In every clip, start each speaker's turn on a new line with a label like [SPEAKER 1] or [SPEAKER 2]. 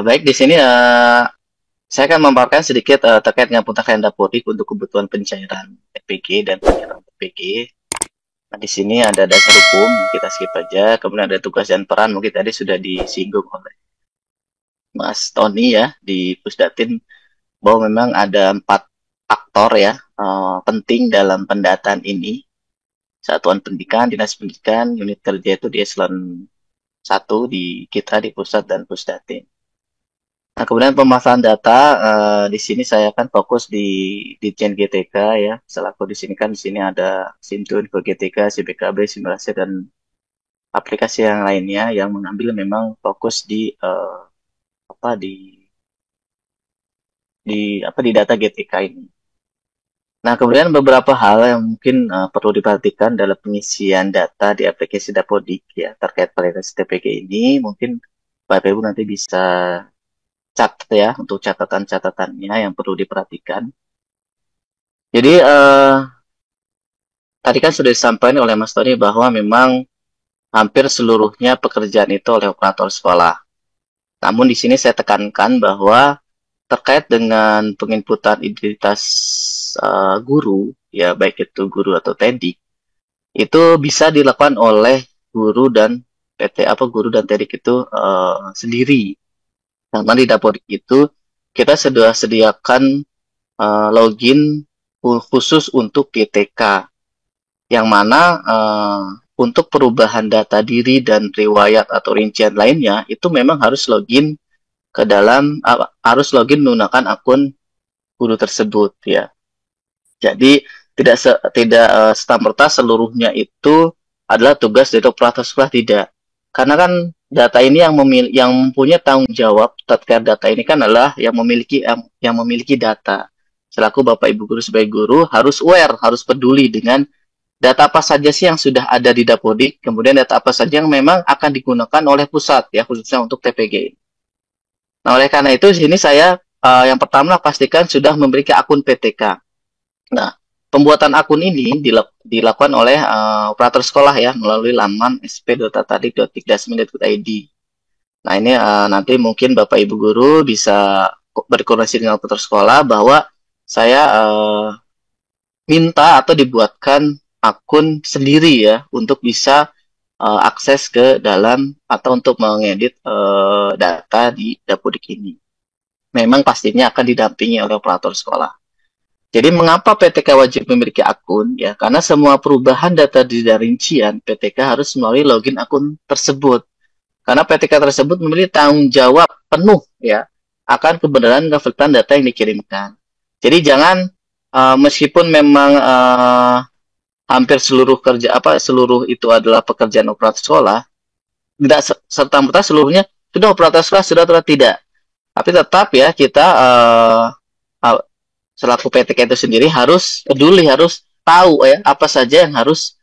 [SPEAKER 1] Baik di sini saya akan memaparkan sedikit terkait dengan pemakaian Dapodik untuk kebutuhan pencairan PPG dan penyerahan PPG. Nah, di sini ada dasar hukum, kita skip aja. Kemudian ada tugas dan peran, mungkin tadi sudah disinggung oleh Mas Tony ya di Pusdatin bahwa memang ada 4 faktor ya penting dalam pendataan ini. Satuan pendidikan, dinas pendidikan, unit kerja itu di eselon 1 di kita di pusat dan Pusdatin. Nah, kemudian pemasaran data di sini saya akan fokus di Ditjen GTK ya. Selaku di sini kan di sini ada Simtun, GTK, CBKB, simulasi dan aplikasi yang lainnya yang mengambil memang fokus di apa di data GTK ini. Nah, kemudian beberapa hal yang mungkin perlu diperhatikan dalam pengisian data di aplikasi Dapodik ya terkait validasi TPG ini mungkin Bapak Ibu nanti bisa catat ya untuk catatan-catatannya yang perlu diperhatikan. Jadi tadi kan sudah disampaikan oleh Mas Tony bahwa memang hampir seluruhnya pekerjaan itu oleh operator sekolah. Namun di sini saya tekankan bahwa terkait dengan penginputan identitas guru, ya baik itu guru atau TEDIK, itu bisa dilakukan oleh guru dan guru dan TEDIK itu sendiri. Karena di Dapodik itu kita sudah sediakan login khusus untuk GTK yang mana untuk perubahan data diri dan riwayat atau rincian lainnya itu memang harus login ke dalam harus login menggunakan akun guru tersebut ya. Jadi tidak serta-merta seluruhnya itu adalah tugas dari operator sekolah, tidak. Karena kan data ini yang mempunyai tanggung jawab terkait data ini kan adalah yang memiliki data. Selaku Bapak Ibu guru sebagai guru harus aware, harus peduli dengan data apa saja sih yang sudah ada di Dapodik, kemudian data apa saja yang memang akan digunakan oleh pusat ya khususnya untuk TPG. Nah, oleh karena itu di sini saya yang pertama pastikan sudah memiliki akun PTK. Nah, pembuatan akun ini dilakukan oleh operator sekolah ya melalui laman sp.tadik.dikdasmen.id. Nah, ini nanti mungkin Bapak Ibu guru bisa berkoordinasi dengan operator sekolah bahwa saya minta atau dibuatkan akun sendiri ya untuk bisa akses ke dalam atau untuk mengedit data di Dapodik ini. Memang pastinya akan didampingi oleh operator sekolah. Jadi mengapa PTK wajib memiliki akun? Ya, karena semua perubahan data di rincian PTK harus melalui login akun tersebut. Karena PTK tersebut memiliki tanggung jawab penuh ya akan kebenaran dan validitas data yang dikirimkan. Jadi jangan meskipun memang hampir seluruh seluruh itu adalah pekerjaan operator sekolah, tidak serta-merta seluruhnya sudah operator sekolah sudah atau tidak. Tapi tetap ya kita selaku PTK itu sendiri harus peduli, harus tahu ya apa saja yang harus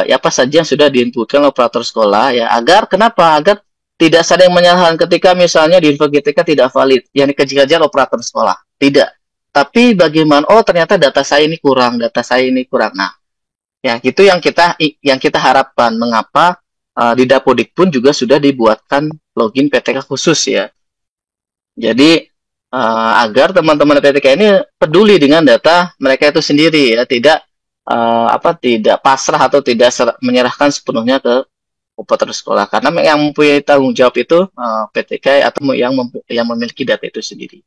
[SPEAKER 1] apa saja yang sudah diinputkan operator sekolah ya agar kenapa? Agar tidak saling menyalahkan ketika misalnya di info GTK tidak valid yang dikejar operator sekolah. Tidak. Tapi bagaimana? Oh, ternyata data saya ini kurang, data saya ini kurang. Nah, ya itu yang kita harapkan. Mengapa di Dapodik pun juga sudah dibuatkan login PTK khusus ya. Jadi agar teman-teman PTK ini peduli dengan data mereka itu sendiri ya, tidak tidak pasrah atau tidak menyerahkan sepenuhnya ke operator sekolah karena yang mempunyai tanggung jawab itu PTK atau yang memiliki data itu sendiri.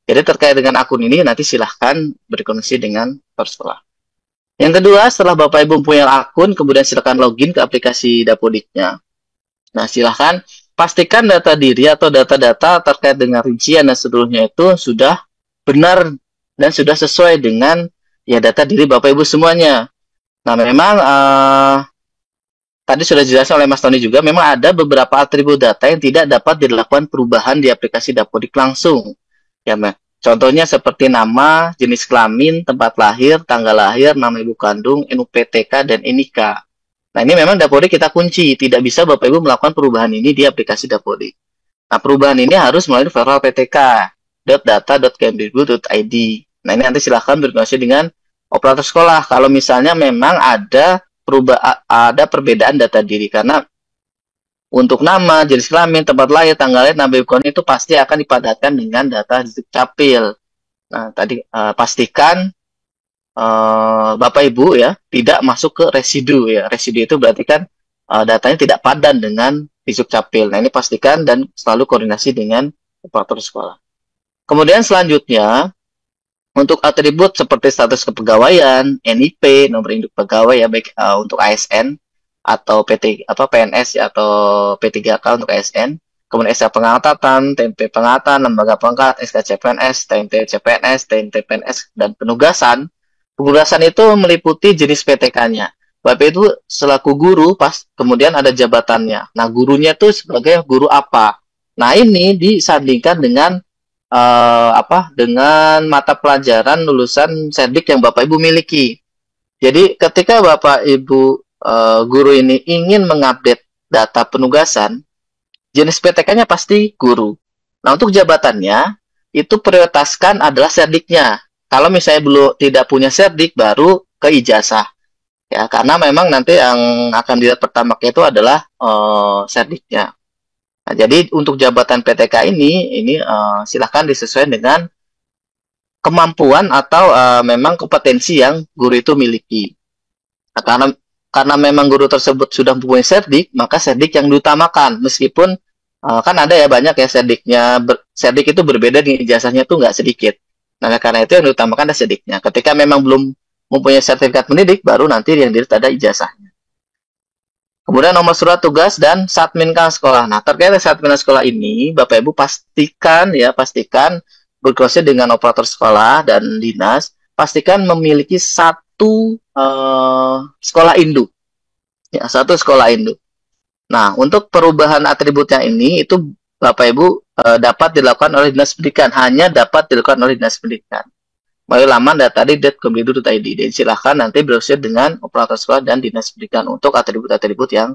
[SPEAKER 1] Jadi terkait dengan akun ini nanti silahkan berkoneksi dengan operator sekolah. Yang kedua, setelah Bapak Ibu punya akun, kemudian silakan login ke aplikasi Dapodiknya. Nah, silahkan pastikan data diri atau data-data terkait dengan rincian dan seluruhnya itu sudah benar dan sudah sesuai dengan ya data diri Bapak Ibu semuanya. Nah, memang tadi sudah dijelaskan oleh Mas Tony juga, memang ada beberapa atribut data yang tidak dapat dilakukan perubahan di aplikasi Dapodik langsung. Ya, contohnya seperti nama, jenis kelamin, tempat lahir, tanggal lahir, nama ibu kandung, NUPTK, dan NIK. Nah, ini memang Dapodik kita kunci. Tidak bisa Bapak Ibu melakukan perubahan ini di aplikasi Dapodik. Nah, perubahan ini harus melalui portal PTK .data.kemdikbud.id. Nah, ini nanti silahkan berkoordinasi dengan operator sekolah. Kalau misalnya memang ada perbedaan data diri. Karena Untuk nama, jenis kelamin, tempat lahir, tanggal lahir, nama ibu kandung itu pasti akan dipadatkan dengan data di Dukcapil. Nah, tadi pastikan Bapak Ibu ya tidak masuk ke residu ya. Residu itu berarti kan datanya tidak padan dengan di Dukcapil. Nah, ini pastikan dan selalu koordinasi dengan operator sekolah. Kemudian selanjutnya untuk atribut seperti status kepegawaian, NIP, nomor induk pegawai ya baik untuk ASN atau PNS ya, atau P3K untuk ASN, kemudian SK pengangkatan, TMP pengangkatan, lembaga pengangkat, SK CPNS, TMT CPNS, TMT PNS, dan penugasan. Penugasan itu meliputi jenis PTK-nya. Bapak itu selaku guru, kemudian ada jabatannya. Nah, gurunya itu sebagai guru apa? Nah, ini disandingkan dengan dengan mata pelajaran lulusan Serdik yang Bapak Ibu miliki. Jadi ketika Bapak Ibu guru ini ingin mengupdate data penugasan, jenis PTK-nya pasti guru. Nah, untuk jabatannya itu prioritaskan adalah Serdiknya. Kalau misalnya belum tidak punya Serdik, baru ke ijazah. Ya, karena memang nanti yang akan dilihat pertama itu adalah Serdiknya. Nah, jadi untuk jabatan PTK ini silahkan disesuaikan dengan kemampuan atau memang kompetensi yang guru itu miliki. Nah, karena memang guru tersebut sudah mempunyai Serdik, maka Serdik yang diutamakan. Meskipun kan ada ya banyak ya Serdik itu berbeda dengan ijazahnya tuh nggak sedikit. Nah, karena itu yang diutamakan adalah Serdiknya. Ketika memang belum mempunyai sertifikat pendidik, baru nanti yang dilihat ada ijazahnya. Kemudian nomor surat tugas dan Satminka sekolah. Nah, terkait Satminka sekolah ini, Bapak Ibu pastikan berkoordinasi dengan operator sekolah dan dinas, pastikan memiliki satu sekolah induk. Ya, satu sekolah induk. Nah, untuk perubahan atributnya ini itu Bapak Ibu dapat dilakukan oleh Dinas Pendidikan, hanya dapat dilakukan oleh Dinas Pendidikan. Melalui laman datadi.kemdikbud.id. Dan silahkan nanti berusaha dengan operator sekolah dan dinas pendidikan untuk atribut-atribut yang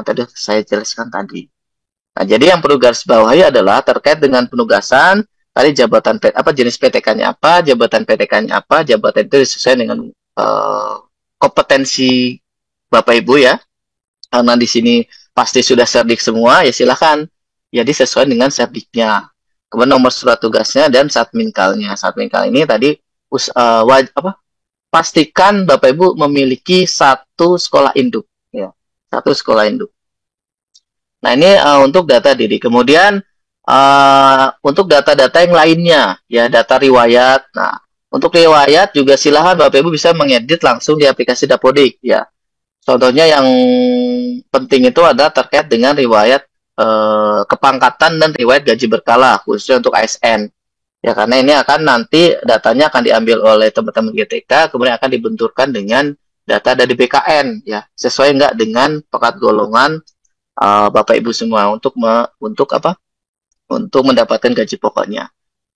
[SPEAKER 1] tadi saya jelaskan tadi. Nah, jadi yang perlu garis bawahi adalah terkait dengan penugasan, tadi jabatan jenis PTK-nya apa, jabatan PTK-nya apa, jabatan itu sesuai dengan kompetensi Bapak Ibu ya. Karena di sini pasti sudah serdik semua, ya silahkan. Jadi sesuai dengan serdiknya. Kemudian nomor surat tugasnya dan Satminkalnya. Satminkal ini tadi pastikan Bapak Ibu memiliki satu sekolah induk, ya, satu sekolah induk. Nah, ini untuk data diri. Kemudian untuk data-data yang lainnya, ya data riwayat. Nah, untuk riwayat juga silahkan Bapak Ibu bisa mengedit langsung di aplikasi Dapodik, ya. Contohnya yang penting itu adalah terkait dengan riwayat kepangkatan dan riwayat gaji berkala khususnya untuk ASN ya, karena ini akan nanti datanya akan diambil oleh teman-teman GTK kemudian akan dibenturkan dengan data dari BKN ya, sesuai enggak dengan pekat golongan Bapak Ibu semua untuk mendapatkan gaji pokoknya.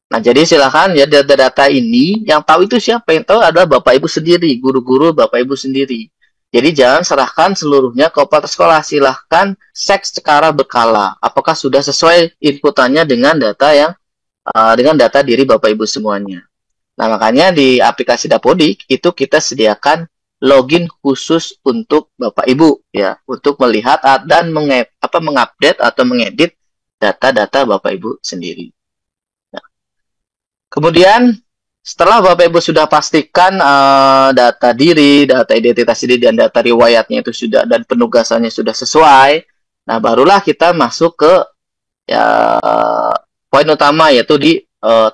[SPEAKER 1] Nah, jadi silakan ya data-data ini yang tahu itu siapa, yang tahu adalah Bapak Ibu sendiri, guru-guru Bapak Ibu sendiri. Jadi jangan serahkan seluruhnya ke operator sekolah, silahkan cek secara berkala apakah sudah sesuai inputannya dengan data diri Bapak Ibu semuanya. Nah, makanya di aplikasi Dapodik itu kita sediakan login khusus untuk Bapak Ibu ya, untuk melihat dan mengupdate atau mengedit data-data Bapak Ibu sendiri. Nah, kemudian setelah Bapak Ibu sudah pastikan data diri, data identitas diri, dan data riwayatnya itu sudah dan penugasannya sudah sesuai, nah barulah kita masuk ke poin utama yaitu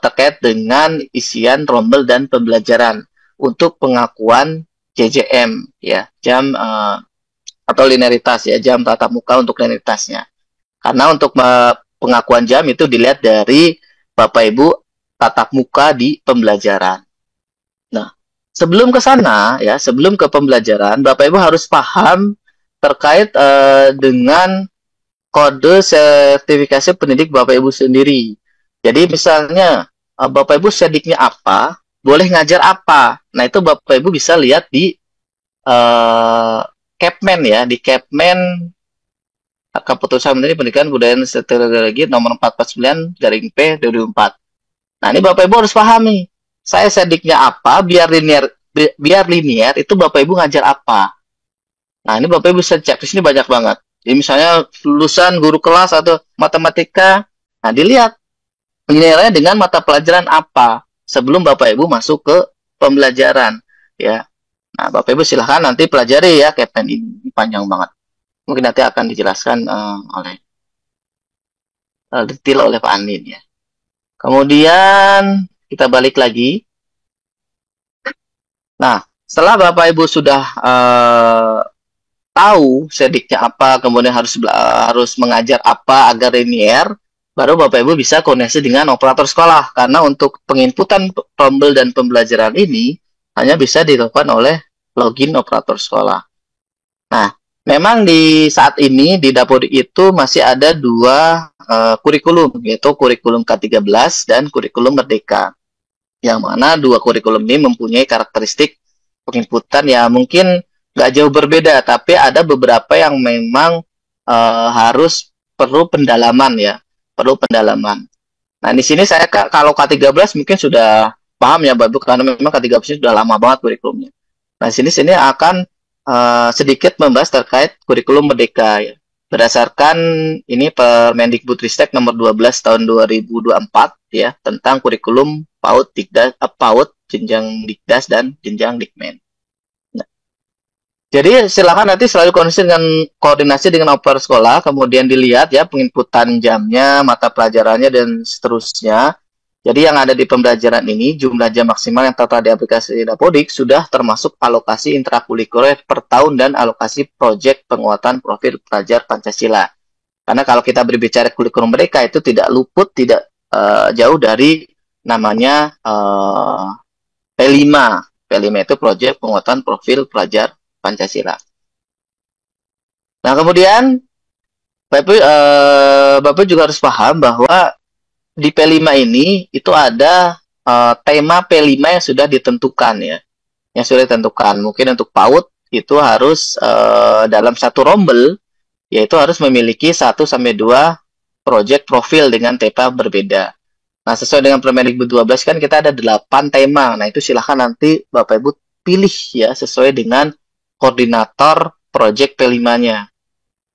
[SPEAKER 1] terkait dengan isian rombel dan pembelajaran untuk pengakuan JJM ya, jam atau linearitas ya, jam tatap muka untuk linearitasnya. Karena untuk pengakuan jam itu dilihat dari Bapak Ibu tatap muka di pembelajaran. Nah, sebelum ke sana ya, sebelum ke pembelajaran, Bapak Ibu harus paham terkait dengan kode sertifikasi pendidik Bapak Ibu sendiri. Jadi misalnya Bapak Ibu serdiknya apa, boleh ngajar apa. Nah, itu Bapak Ibu bisa lihat di Kepmen ya, di Kepmen Keputusan Menteri Pendidikan Kebudayaan Strategi nomor 449/P 2004. Nah, ini Bapak Ibu harus pahami. Saya serdiknya apa, biar linear itu Bapak Ibu ngajar apa. Nah, ini Bapak Ibu bisa cek di sini banyak banget. Jadi misalnya lulusan guru kelas atau matematika, nah dilihat nilainya dengan mata pelajaran apa sebelum Bapak Ibu masuk ke pembelajaran, ya. Nah, Bapak Ibu silahkan nanti pelajari ya Captain, ini panjang banget. Mungkin nanti akan dijelaskan oleh detail oleh Pak Andin ya. Kemudian kita balik lagi. Nah, setelah Bapak Ibu sudah tahu sediknya apa, kemudian harus mengajar apa agar linear, baru Bapak Ibu bisa koneksi dengan operator sekolah. Karena untuk penginputan tombol dan pembelajaran ini hanya bisa dilakukan oleh login operator sekolah. Nah, memang di saat ini di Dapodik itu masih ada dua kurikulum, yaitu kurikulum K13 dan kurikulum Merdeka. Yang mana dua kurikulum ini mempunyai karakteristik penginputan ya mungkin nggak jauh berbeda, tapi ada beberapa yang memang harus perlu pendalaman ya, perlu pendalaman. Nah, di sini saya kalau K13 mungkin sudah paham ya, Bapak, karena memang K13 ini sudah lama banget kurikulumnya. Nah, sini akan sedikit membahas terkait kurikulum Merdeka ya. Berdasarkan ini Permendikbudristek nomor 12 tahun 2024 ya, tentang kurikulum PAUD, PAUD, jenjang Dikdas dan jenjang Dikmen. Nah, jadi silakan nanti selalu koordinasi dengan operator sekolah, kemudian dilihat ya penginputan jamnya, mata pelajarannya dan seterusnya. Jadi yang ada di pembelajaran ini, jumlah jam maksimal yang tertera di aplikasi Dapodik sudah termasuk alokasi intrakurikuler per tahun dan alokasi proyek penguatan profil pelajar Pancasila. Karena kalau kita berbicara kurikulum mereka itu tidak luput, tidak jauh dari namanya P5. P5 itu proyek penguatan profil pelajar Pancasila. Nah, kemudian Bapak juga harus paham bahwa di P5 ini itu ada tema P5 yang sudah ditentukan ya. Yang sudah ditentukan. Mungkin untuk PAUD itu harus dalam satu rombel yaitu harus memiliki 1-2 proyek profil dengan tema berbeda. Nah, sesuai dengan Permendikbud 12 kan kita ada 8 tema. Nah, itu silahkan nanti Bapak Ibu pilih ya sesuai dengan koordinator proyek P5-nya.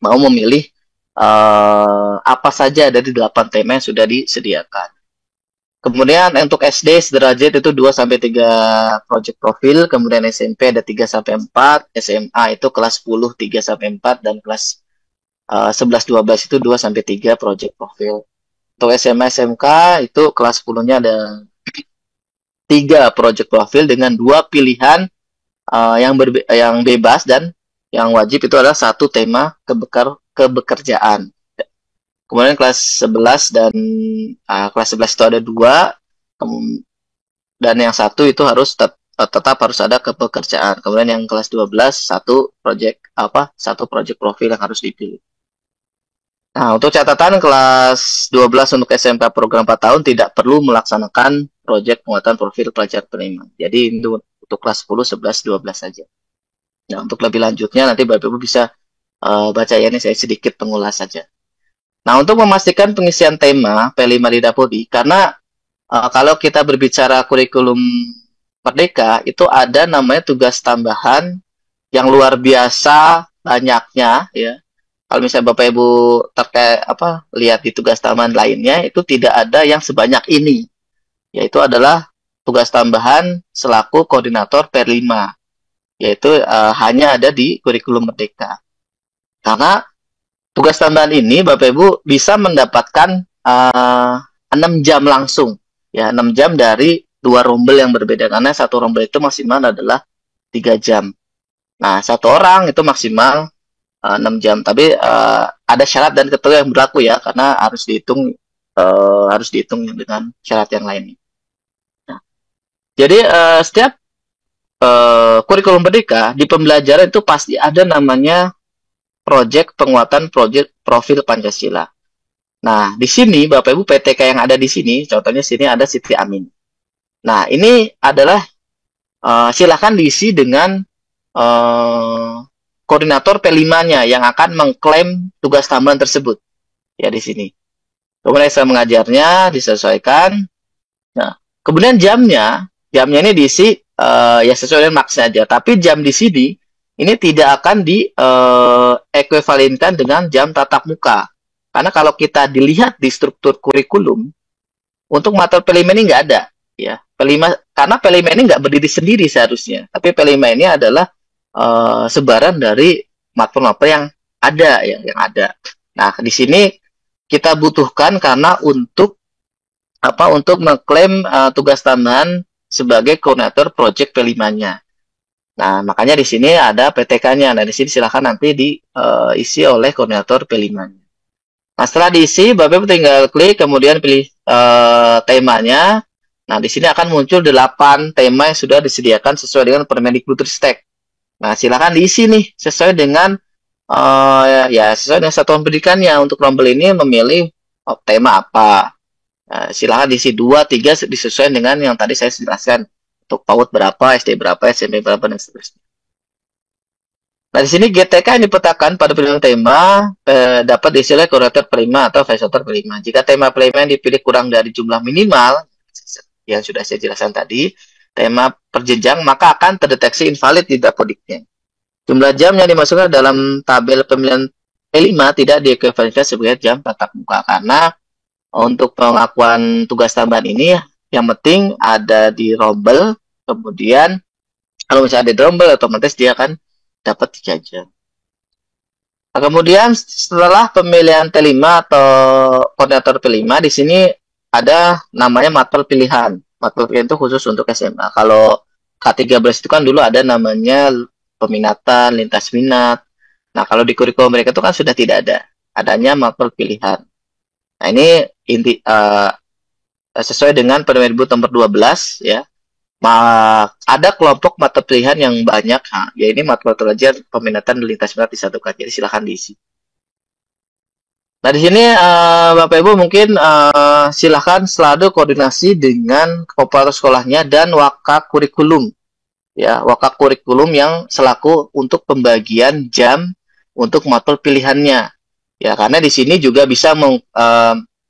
[SPEAKER 1] Mau memilih apa saja dari 8 tema yang sudah disediakan. Kemudian untuk SD sederajat itu 2-3 proyek profil, kemudian SMP ada 3-4, SMA itu kelas 10 3-4 dan kelas 11-12 itu 2-3 proyek profil. Untuk SMA SMK itu kelas 10-nya ada 3 proyek profil dengan 2 pilihan yang bebas dan yang wajib itu adalah 1 tema kebekerjaan. Kemudian kelas 11 dan kelas 11 itu ada 2 dan yang 1 itu harus tetap harus ada kepekerjaan. Kemudian yang kelas 12 satu proyek profil yang harus dipilih. Nah, untuk catatan kelas 12 untuk SMK program 4 tahun tidak perlu melaksanakan proyek penguatan profil pelajar penerima. Jadi untuk kelas 10, 11, 12 saja. Nah, untuk lebih lanjutnya nanti Bapak Ibu bisa baca ya, ini saya sedikit pengulas saja. Nah, untuk memastikan pengisian tema P5 di Dapodik, karena kalau kita berbicara kurikulum Merdeka, itu ada namanya tugas tambahan yang luar biasa banyaknya ya. Kalau misalnya Bapak Ibu lihat di tugas tambahan lainnya, itu tidak ada yang sebanyak ini. Yaitu adalah tugas tambahan selaku koordinator P5. Yaitu hanya ada di kurikulum Merdeka. Karena tugas tambahan ini Bapak Ibu bisa mendapatkan 6 jam langsung. Ya, 6 jam dari 2 rombel yang berbeda. Karena satu rombel itu maksimal adalah 3 jam. Nah, satu orang itu maksimal 6 jam. Tapi ada syarat dan ketentuan yang berlaku ya. Karena harus dihitung dengan syarat yang lain. Nah, jadi setiap kurikulum Merdeka di pembelajaran itu pasti ada namanya proyek penguatan profil Pancasila. Nah, di sini Bapak Ibu PTK yang ada di sini, contohnya sini ada Siti Amin. Nah, ini adalah silakan diisi dengan koordinator P5-nya yang akan mengklaim tugas tambahan tersebut. Ya, di sini. Kemudian saya mengajarnya disesuaikan. Nah, kemudian jamnya ini diisi ya sesuai dengan maksnya aja. Tapi jam di sini ini tidak akan di diequivalenkan dengan jam tatap muka. Karena kalau kita dilihat di struktur kurikulum, untuk materi P5 ini nggak ada. Ya, karena P5 ini nggak berdiri sendiri seharusnya. Tapi P5 ini adalah sebaran dari materi yang ada, ya, yang ada. Nah, di sini kita butuhkan karena untuk untuk mengklaim tugas tambahan sebagai koordinator project P5-nya. Nah, makanya di sini ada PTK-nya. Nah, di sini silakan nanti diisi oleh koordinator P5-nya. Nah, setelah diisi, Bapak Ibu tinggal klik, kemudian pilih temanya. Nah, di sini akan muncul 8 tema yang sudah disediakan sesuai dengan Permendikbudristek. Nah, silakan diisi nih, sesuai dengan sesuai dengan satuan pendidikannya. Untuk rombel ini memilih tema apa. Nah, silakan diisi 2, 3 disesuaikan dengan yang tadi saya jelaskan. Untuk PAUD berapa, SD berapa, SMP berapa, dan seterusnya. Nah, di sini GTK yang dipetakan pada pilihan tema dapat diisi oleh koordinator P5 atau fasilitator P5. Jika tema P5 yang dipilih kurang dari jumlah minimal, yang sudah saya jelaskan tadi, tema perjenjang, maka akan terdeteksi invalid di Dapodiknya. Jumlah jam yang dimasukkan dalam tabel pemilihan P5 tidak diequivalenkan sebagai jam tatap muka, karena untuk pengakuan tugas tambahan ini yang penting ada di rombel, kemudian kalau misalnya ada di rombel otomatis dia akan dapat 3 jam. Nah, kemudian setelah pemilihan T5 atau koordinator P5, di sini ada namanya materi pilihan. Materi pilihan itu khusus untuk SMA. Kalau K13 itu kan dulu ada namanya peminatan, lintas minat. Nah, kalau di kurikulum mereka itu kan sudah tidak ada. Adanya materi pilihan. Nah, ini sesuai dengan Permendikbud nomor 12 ya. Ada kelompok mata pilihan yang banyak, ya ini mata pelajaran peminatan lintas minat disatukan. Jadi silahkan diisi. Nah, di sini Bapak Ibu mungkin silahkan selalu koordinasi dengan operator sekolahnya dan waka kurikulum. Ya, waka kurikulum yang selaku untuk pembagian jam untuk mata pilihannya. Ya, karena di sini juga bisa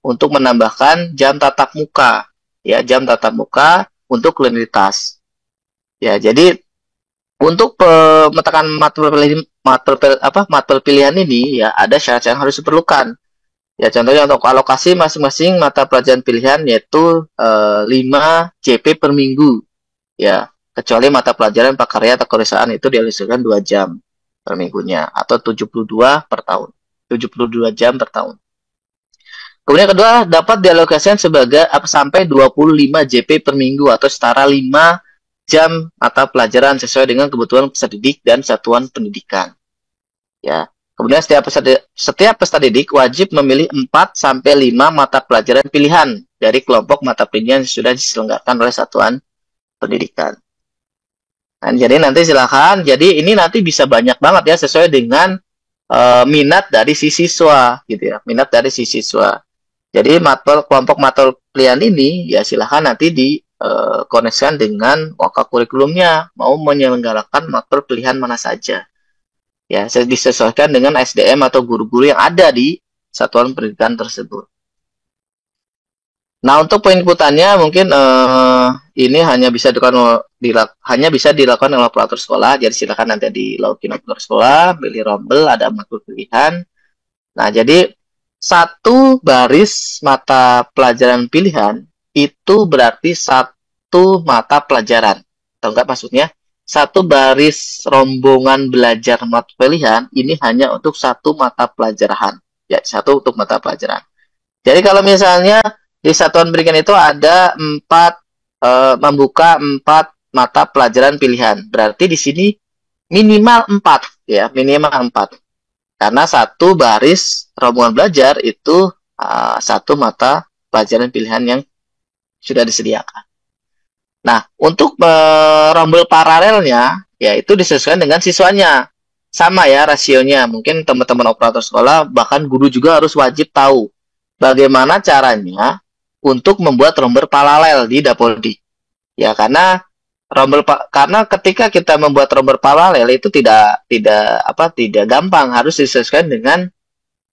[SPEAKER 1] untuk menambahkan jam tatap muka. Ya, jam tatap muka untuk linitas. Ya, jadi untuk pemetakan materi pilihan ini ya ada syarat yang harus diperlukan. Ya, contohnya untuk alokasi masing-masing mata pelajaran pilihan yaitu 5 JP per minggu. Ya, kecuali mata pelajaran prakarya atau kerisaan itu dialokasikan 2 jam per minggunya atau 72 per tahun. 72 jam per tahun. Kemudian kedua, dapat dialokasikan sebagai sampai 25 JP per minggu atau setara 5 jam mata pelajaran sesuai dengan kebutuhan peserta didik dan satuan pendidikan. Ya. Kemudian setiap peserta didik wajib memilih 4 sampai 5 mata pelajaran pilihan dari kelompok mata pilihan yang sudah diselenggarakan oleh satuan pendidikan. Nah, jadi nanti silakan. Jadi ini nanti bisa banyak banget ya sesuai dengan minat dari si siswa gitu ya. Minat dari si siswa. Jadi kelompok materi pilihan ini ya silahkan nanti dikoneksikan dengan waka kurikulumnya mau menyelenggarakan materi pilihan mana saja. Ya, disesuaikan dengan SDM atau guru-guru yang ada di satuan pendidikan tersebut. Nah, untuk penginputannya mungkin ini hanya bisa dilakukan oleh operator sekolah. Jadi silakan nanti di login operator sekolah, pilih rombel, ada materi pilihan. Nah, jadi satu baris mata pelajaran pilihan itu berarti satu mata pelajaran. Tahu nggak maksudnya? Satu baris rombongan belajar mata pilihan ini hanya untuk satu mata pelajaran. Ya, satu untuk mata pelajaran. Jadi kalau misalnya di satuan pendidikan itu ada membuka 4 mata pelajaran pilihan. Berarti di sini minimal 4 ya, minimal 4. Karena satu baris rombongan belajar itu satu mata pelajaran pilihan yang sudah disediakan. Nah, untuk rombel paralelnya, ya itu disesuaikan dengan siswanya. Sama ya rasionya. Mungkin teman-teman operator sekolah, bahkan guru juga harus wajib tahu bagaimana caranya untuk membuat rombel paralel di Dapodik. Ya, karena ketika kita membuat rombel paralel itu tidak gampang, harus disesuaikan dengan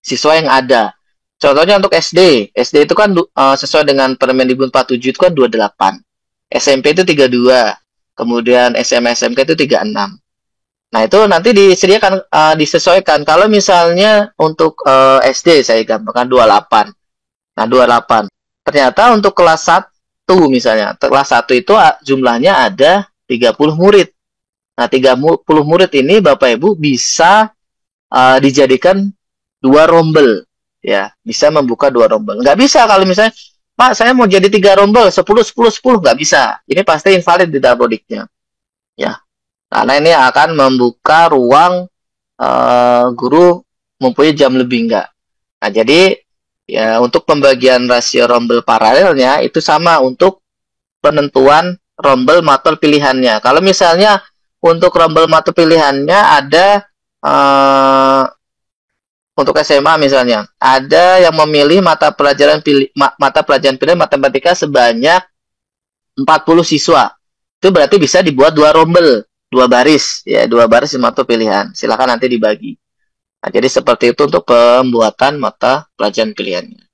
[SPEAKER 1] siswa yang ada. Contohnya untuk SD itu kan sesuai dengan Permendikbud 47 itu kan 28. SMP itu 32. Kemudian SMA SMK itu 36. Nah, itu nanti disediakan, disesuaikan. Kalau misalnya untuk SD saya gampangkan 28. Nah, 28. Ternyata untuk kelas 1 misalnya, kelas 1 itu jumlahnya ada 30 murid. Nah, 30 murid ini Bapak Ibu bisa dijadikan dua rombel. Ya, bisa membuka dua rombel. Nggak bisa kalau misalnya, Pak, saya mau jadi 3 rombel, 10, 10, 10, nggak bisa. Ini pasti invalid di Dabodiknya. Ya, karena ini akan membuka ruang guru mempunyai jam lebih enggak. Nah, jadi ya untuk pembagian rasio rombel paralelnya itu sama untuk penentuan rombel matkul pilihannya. Kalau misalnya untuk rombel matkul pilihannya ada untuk SMA misalnya, ada yang memilih mata pelajaran pilihan matematika sebanyak 40 siswa. Itu berarti bisa dibuat dua rombel, dua baris, ya, dua baris mata pilihan. Silakan nanti dibagi. Nah, jadi seperti itu untuk pembuatan mata pelajaran pilihannya.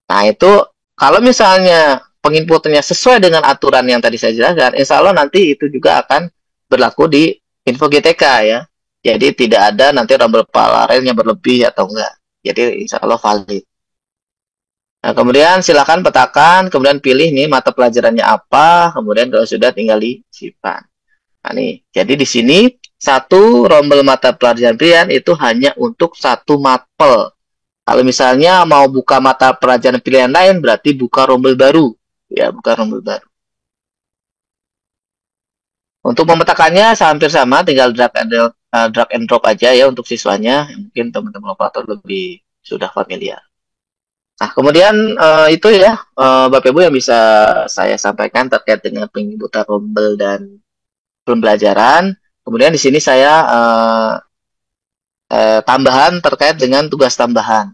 [SPEAKER 1] Nah, itu kalau misalnya penginputannya sesuai dengan aturan yang tadi saya jelaskan, insya Allah nanti itu juga akan berlaku di info GTK ya. Jadi tidak ada nanti rombel paralelnya berlebih atau enggak. Jadi insya Allah valid. Nah, kemudian silakan petakan, kemudian pilih nih mata pelajarannya apa, kemudian kalau sudah tinggal disimpan. Nah, nih, jadi di sini satu rombel mata pelajaran pilihan itu hanya untuk satu mapel. Kalau misalnya mau buka mata pelajaran pilihan lain, berarti buka rombel baru. Ya, buka rombel baru. Untuk memetakannya hampir sama, tinggal drag and drop aja ya untuk siswanya. Mungkin teman-teman operator lebih sudah familiar. Nah, kemudian itu ya, Bapak Ibu yang bisa saya sampaikan terkait dengan penginputan rombel dan pembelajaran. Kemudian di sini saya tambahan terkait dengan tugas tambahan.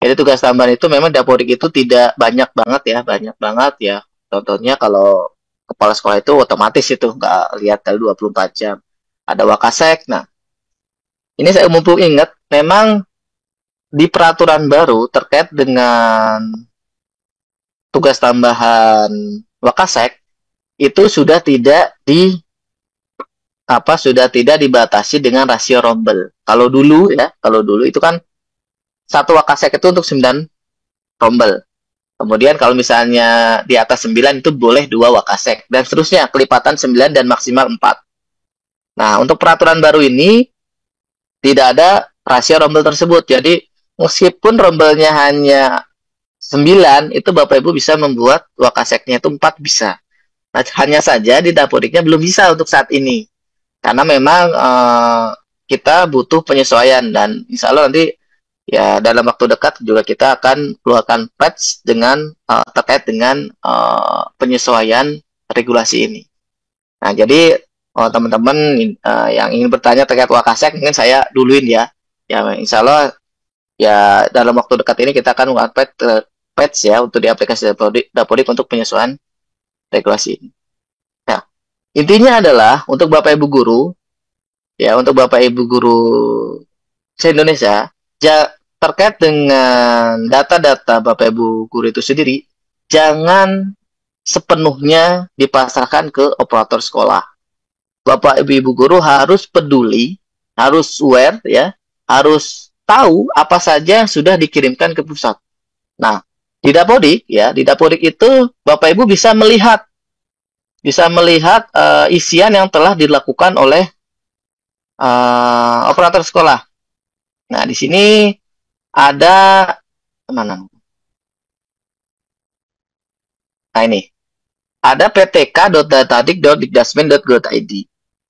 [SPEAKER 1] Jadi tugas tambahan itu memang Dapodik itu tidak banyak banget ya, banyak banget ya. Contohnya kalau kepala sekolah itu otomatis itu nggak lihat kali 24 jam. Ada Wakasek. Nah, ini saya mumpung ingat, memang di peraturan baru terkait dengan tugas tambahan Wakasek itu sudah tidak dibatasi dengan rasio rombel. Kalau dulu ya, kalau dulu itu kan satu Wakasek itu untuk 9 rombel. Kemudian kalau misalnya di atas 9 itu boleh 2 wakasek. Dan seterusnya, kelipatan 9 dan maksimal 4. Nah, untuk peraturan baru ini, tidak ada rasio rombel tersebut. Jadi, meskipun rombelnya hanya 9, itu Bapak Ibu bisa membuat wakaseknya itu 4 bisa. Nah, hanya saja di Dapodiknya belum bisa untuk saat ini. Karena memang kita butuh penyesuaian. Dan insya Allah nanti ya dalam waktu dekat juga kita akan keluarkan patch dengan terkait dengan penyesuaian regulasi ini. Nah, jadi teman-teman yang ingin bertanya terkait Wakasek mungkin saya duluin ya. Ya, insya Allah ya dalam waktu dekat ini kita akan mengeluarkan patch ya untuk di aplikasi Dapodik untuk penyesuaian regulasi ini. Nah, intinya adalah untuk Bapak Ibu guru ya, untuk Bapak Ibu guru se-Indonesia terkait dengan data-data Bapak Ibu guru itu sendiri, jangan sepenuhnya dipasrahkan ke operator sekolah. Bapak Ibu guru harus peduli, harus aware ya, harus tahu apa saja yang sudah dikirimkan ke pusat. Nah, di Dapodik ya, di Dapodik itu Bapak Ibu bisa melihat isian yang telah dilakukan oleh operator sekolah. Nah, di sini ada mana? Nah, ini ada ptk.datadik.dikdasmen.go.id.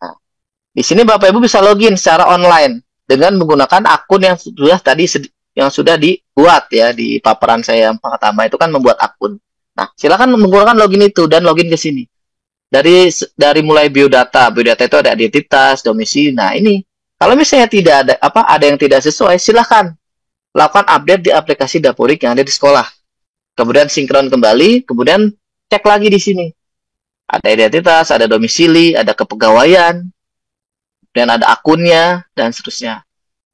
[SPEAKER 1] Nah, di sini Bapak Ibu bisa login secara online dengan menggunakan akun yang sudah dibuat ya di paparan saya yang pertama itu kan membuat akun. Nah, silakan menggunakan login itu dan login ke sini. Dari mulai biodata itu ada identitas, domisili. Nah, ini kalau misalnya tidak ada yang tidak sesuai, silakan lakukan update di aplikasi Dapodik yang ada di sekolah. Kemudian sinkron kembali, kemudian cek lagi di sini. Ada identitas, ada domisili, ada kepegawaian, dan ada akunnya, dan seterusnya.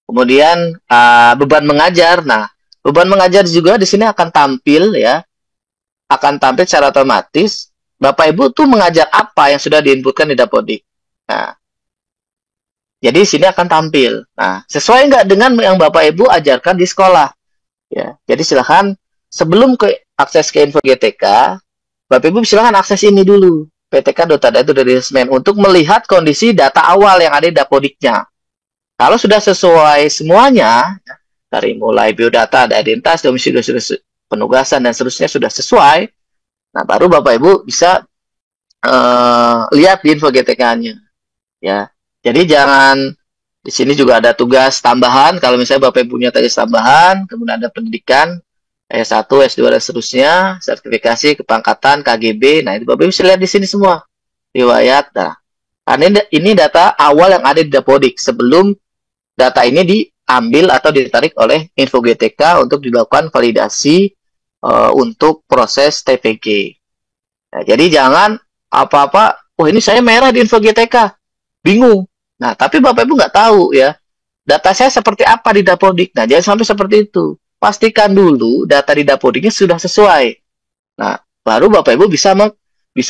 [SPEAKER 1] Kemudian beban mengajar. Nah, beban mengajar juga di sini akan tampil ya, akan tampil secara otomatis. Bapak Ibu tuh mengajar apa yang sudah diinputkan di Dapodik. Nah, Jadi di sini akan tampil. Nah, sesuai nggak dengan yang Bapak Ibu ajarkan di sekolah? Ya, jadi silakan sebelum ke akses ke info GTK, Bapak Ibu silakan akses ini dulu, ptk.data.semen untuk melihat kondisi data awal yang ada di Dapodiknya. Kalau sudah sesuai semuanya, dari mulai biodata, ada identitas, domisili, penugasan dan seterusnya sudah sesuai, nah baru Bapak Ibu bisa lihat di info GTK-nya. Ya, jadi jangan di sini juga ada tugas tambahan. Kalau misalnya Bapak Ibu punya tugas tambahan, kemudian ada pendidikan, S1, S2, dan seterusnya, sertifikasi, kepangkatan, KGB. Nah, itu Bapak Ibu bisa lihat di sini semua. Riwayat. Nah, karena ini data awal yang ada di Dapodik. Sebelum data ini diambil atau ditarik oleh Info GTK untuk dilakukan validasi untuk proses TPG. Nah, jadi jangan apa-apa, oh ini saya merah di Info GTK. Bingung. Nah, tapi Bapak Ibu nggak tahu ya, data saya seperti apa di Dapodik. Nah, jangan sampai seperti itu. Pastikan dulu data di Dapodiknya sudah sesuai. Nah, baru Bapak Ibu bisa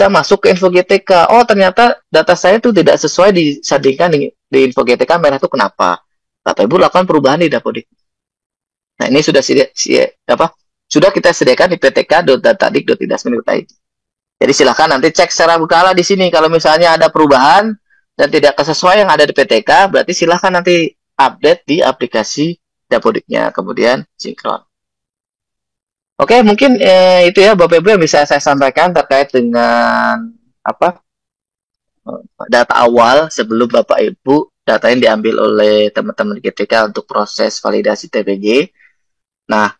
[SPEAKER 1] masuk ke Info GTK. Oh, ternyata data saya itu tidak sesuai disandingkan di Info GTK merah itu kenapa? Bapak Ibu lakukan perubahan di Dapodik. Nah, ini sudah kita sediakan di ptk.datadik.idasmen.id. Jadi silakan nanti cek secara berkala di sini. Kalau misalnya ada perubahan dan tidak sesuai yang ada di PTK, berarti silahkan nanti update di aplikasi Dapodiknya, kemudian sinkron. Oke, mungkin itu ya Bapak Ibu yang bisa saya sampaikan terkait dengan data awal sebelum Bapak Ibu data yang diambil oleh teman-teman GTK untuk proses validasi TPG. Nah,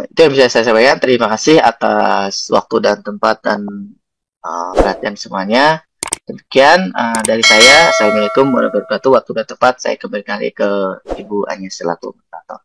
[SPEAKER 1] itu yang bisa saya sampaikan. Terima kasih atas waktu dan tempat dan perhatian semuanya. Demikian dari saya. Assalamualaikum warahmatullahi wabarakatuh. Waktu dan tempat saya kembali ke Ibu Anya selaku moderator.